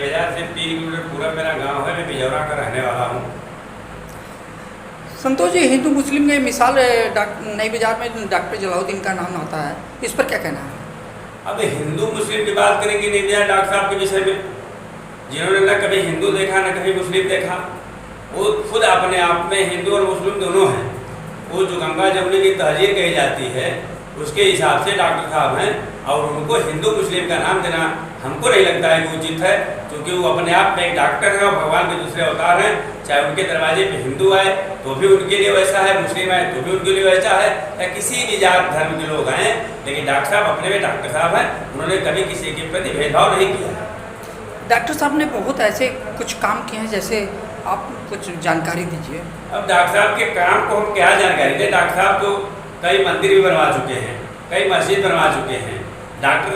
बाजार से 3 किलोमीटर पूरा मेरा गांव है। मैं बिजौरा का रहने वाला हूं। संतोष जी, हिंदू मुस्लिम में मिसाल नई बाजार में डॉक्टर जलालुद्दीन का नाम आता है, इस पर क्या कहना है? अब हिंदू मुस्लिम की बात करेंगे नई बाजार डॉक्टर साहब के विषय में, जिन्होंने न कभी हिंदू देखा न कभी मुस्लिम देखा, वो खुद अपने आप में हिंदू और मुस्लिम दोनों हैं। वो जो गंगा जमुनी की तहजीर कही जाती है उसके हिसाब से डॉक्टर साहब हैं, और उनको हिंदू मुस्लिम का नाम देना हमको नहीं लगता है कि उचित है, क्योंकि वो अपने आप में एक डॉक्टर हैं और भगवान के दूसरे अवतार हैं। चाहे उनके दरवाजे पे हिंदू आए तो भी उनके लिए वैसा है, मुस्लिम आए तो भी उनके लिए वैसा है, या किसी भी जात धर्म के लोग आए, लेकिन डॉक्टर साहब अपने में डॉक्टर साहब हैं। उन्होंने कभी किसी के प्रति भेदभाव नहीं किया। डॉक्टर साहब ने बहुत ऐसे कुछ काम किए हैं, जैसे आप कुछ जानकारी दीजिए। अब डॉक्टर साहब के काम को हम क्या जानकारी दें? डॉक्टर साहब तो कई मंदिर भी बनवा चुके हैं, कई मस्जिद बनवा चुके हैं। डॉक्टर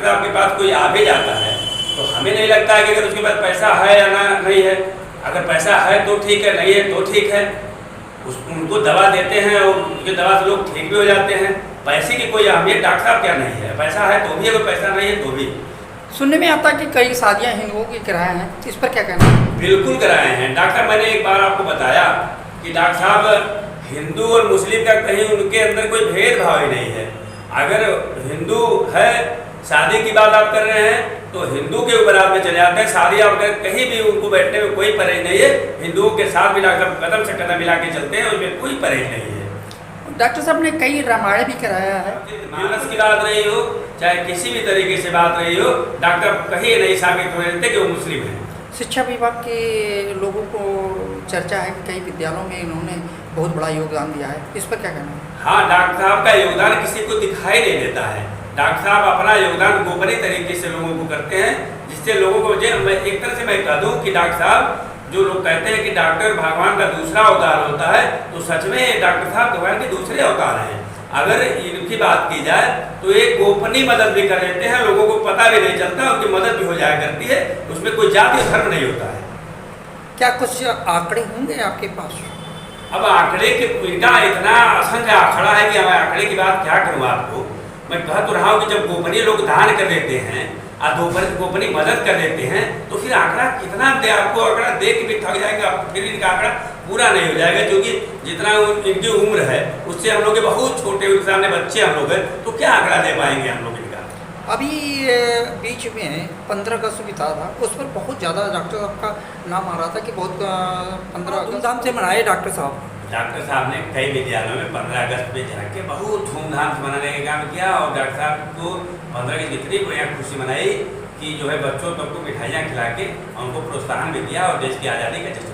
साहब के पास कोई आ भी जाता है तो हमें नहीं लगता है कि अगर उसके पास पैसा है या ना नहीं है। अगर पैसा है तो ठीक है, नहीं है तो ठीक है। उनको दवा देते हैं और उनकी दवा से लोग ठीक भी हो जाते हैं। पैसे की कोई अहमियत डॉक्टर साहब क्या नहीं है, पैसा है तो भी, अगर पैसा नहीं है तो भी। सुनने में आता है कि कई शादियां हिंदुओं की कराए हैं, इस पर क्या कहना है? बिल्कुल कराए हैं डॉक्टर साहब। मैंने एक बार आपको बताया कि डॉक्टर साहब हिंदू और मुस्लिम का कहीं उनके अंदर कोई भेदभाव ही नहीं है। अगर हिंदू है, शादी की बात आप कर रहे हैं तो हिंदू के ऊपर आप में चले जाते हैं। शादी आप कहीं भी उनको बैठने में कोई परहेज नहीं है। हिंदुओं के साथ भी डॉक्टर साहब कदम से कदम मिला के चलते हैं, उसमें कोई परहेज नहीं है। डॉक्टर साहब ने कई रामायण भी कराया है। मानस की बात रही हो, चाहे किसी भी तरीके से बात रही हो, डॉक्टर कहीं नहीं साबित हो देते कि वो मुस्लिम है। शिक्षा विभाग के लोगों को चर्चा है कि कई विद्यालयों में इन्होंने बहुत बड़ा योगदान दिया है, इस पर क्या कहना है? हाँ, डॉक्टर साहब का योगदान किसी को दिखाई नहीं देता है। डॉक्टर साहब अपना योगदान गोपनीय तरीके से लोगों को करते हैं, जिससे लोगों को एक तरह से मैं कह दूँ कि डॉक्टर साहब, जो लोग कहते हैं कि डॉक्टर भगवान का दूसरा अवतार होता है, तो सच में डॉक्टर साहब भगवान के दूसरे अवतार हैं। अगर इनकी बात की जाए तो एक गोपनीय मदद भी कर देते हैं, लोगों को पता भी नहीं चलता, उनकी मदद भी हो जाया करती है। उसमें कोई जाति धर्म नहीं होता है। क्या कुछ आंकड़े होंगे आपके पास? अब आंकड़े के इतना असंख्य आंकड़ा है कि मैं आंकड़े की बात क्या करूँ आपको। मैं कह तो रहा हूँ कि जब गोपनीय लोग दान कर देते हैं और गोपनीय मदद कर देते हैं तो फिर आंकड़ा कितना दे? आपको आंकड़ा देख के भी थक जाएगा, फिर इनका आंकड़ा पूरा नहीं हो जाएगा, क्योंकि जितना इनकी उम्र है उससे हम लोग बहुत छोटे, उनके सामने बच्चे हम लोग हैं, तो क्या आंकड़ा दे पाएंगे हम लोग इनका? अभी बीच में 15 अगस्त बीता था, उस पर बहुत ज़्यादा डॉक्टर साहब का नाम आ रहा था कि बहुत 15 अगस्त धूमधाम से मनाए डॉक्टर साहब। डॉक्टर साहब ने कई विद्यालयों में 15 अगस्त पे जाके बहुत धूमधाम से मनाने का काम किया, और डॉक्टर साहब को 15 की जितनी बढ़िया खुशी मनाई कि जो है बच्चों तक को मिठाइयाँ खिला के उनको प्रोत्साहन भी किया और देश की आज़ादी का जश्न